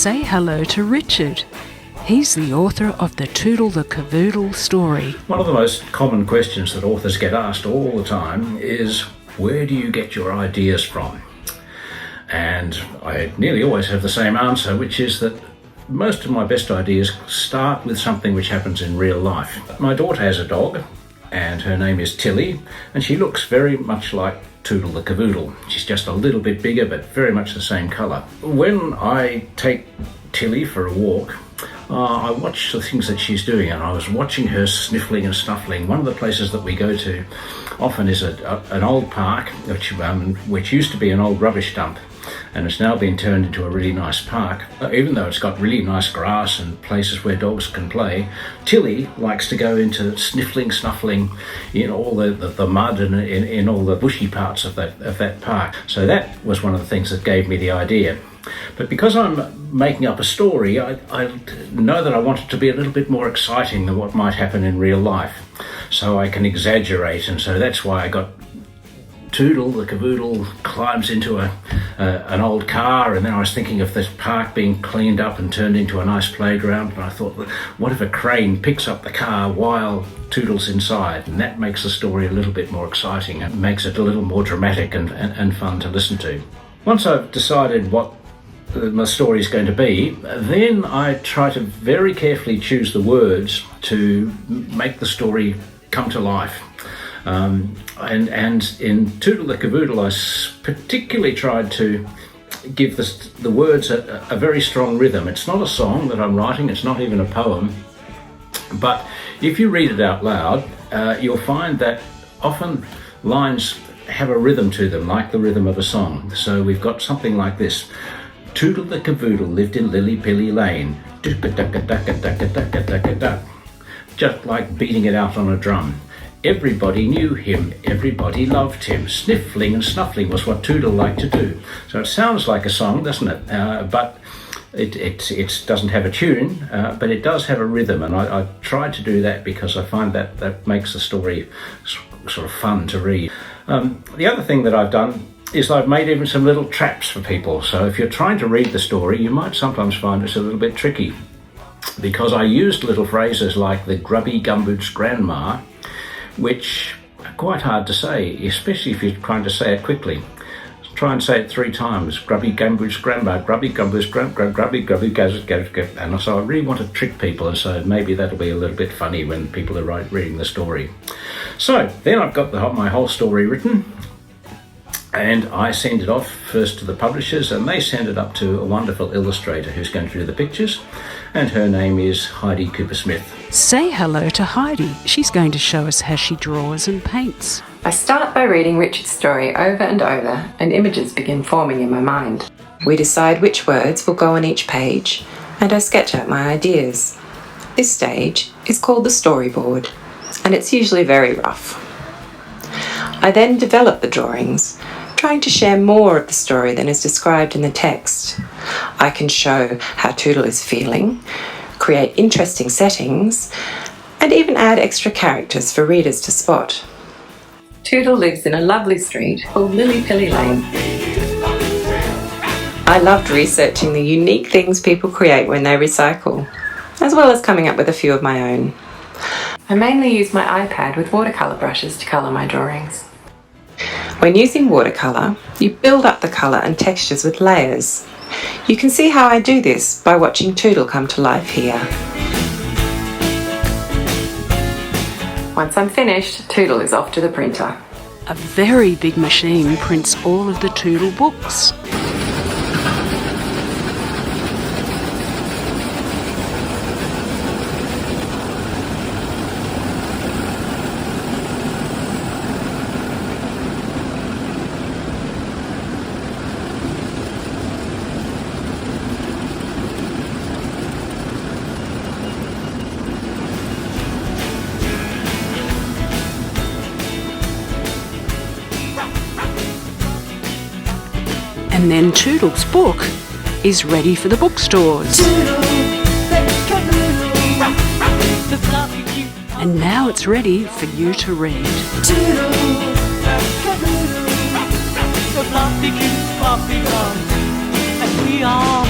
Say hello to Richard. He's the author of the Toodle the Cavoodle story. One of the most common questions that authors get asked all the time is, where do you get your ideas from? And I nearly always have the same answer, which is that most of my best ideas start with something which happens in real life. My daughter has a dog, and her name is Tilly, and she looks very much like Toodle the Cavoodle. She's just a little bit bigger, but very much the same colour. When I take Tilly for a walk, I watch the things that she's doing, and I was watching her sniffling and snuffling. One of the places that we go to often is an old park, which used to be an old rubbish dump, and it's now been turned into a really nice park. Even though it's got really nice grass and places where dogs can play, Tilly likes to go into sniffling, snuffling in all the mud and in all the bushy parts of that park. So that was one of the things that gave me the idea. But because I'm making up a story, I know that I want it to be a little bit more exciting than what might happen in real life. So I can exaggerate, and so that's why I got Toodle the Cavoodle climbs into an old car, and then I was thinking of this park being cleaned up and turned into a nice playground, and I thought, what if a crane picks up the car while Toodle's inside? And that makes the story a little bit more exciting and makes it a little more dramatic and fun to listen to. Once I've decided what my story is going to be, then I try to very carefully choose the words to make the story come to life. And in Toodle the Cavoodle, I particularly tried to give the words a very strong rhythm. It's not a song that I'm writing, it's not even a poem, but if you read it out loud, you'll find that often lines have a rhythm to them, like the rhythm of a song. So we've got something like this. Toodle the Cavoodle lived in Lily-Pilly Lane. Just like beating it out on a drum. Everybody knew him, everybody loved him. Sniffling and snuffling was what Toodle liked to do. So it sounds like a song, doesn't it? But it doesn't have a tune, but it does have a rhythm. And I tried to do that because I find that makes the story sort of fun to read. The other thing that I've done is I've made even some little traps for people. So if you're trying to read the story, you might sometimes find it's a little bit tricky, because I used little phrases like the grubby gumboot's grandma, which are quite hard to say, especially if you're trying to say it quickly. Try and say it 3 times. Grubby gumboot's grandma, grubby gumboot's grubby goes. And so I really want to trick people, and so maybe that'll be a little bit funny when people are reading the story. So then I've got my whole story written, and I send it off first to the publishers, and they send it up to a wonderful illustrator who's going to do the pictures, and her name is Heidi Cooper-Smith. Say hello to Heidi. She's going to show us how she draws and paints. I start by reading Richard's story over and over, and images begin forming in my mind. We decide which words will go on each page, and I sketch out my ideas. This stage is called the storyboard, and it's usually very rough. I then develop the drawings, trying to share more of the story than is described in the text. I can show how Toodle is feeling, create interesting settings, and even add extra characters for readers to spot. Toodle lives in a lovely street called Lily-Pilly Lane. I loved researching the unique things people create when they recycle, as well as coming up with a few of my own. I mainly use my iPad with watercolour brushes to colour my drawings. When using watercolour, you build up the colour and textures with layers. You can see how I do this by watching Toodle come to life here. Once I'm finished, Toodle is off to the printer. A very big machine prints all of the Toodle books. And then Toodle's book is ready for the bookstores. And now it's ready for you to read. The floppy cute floppy dog, and we are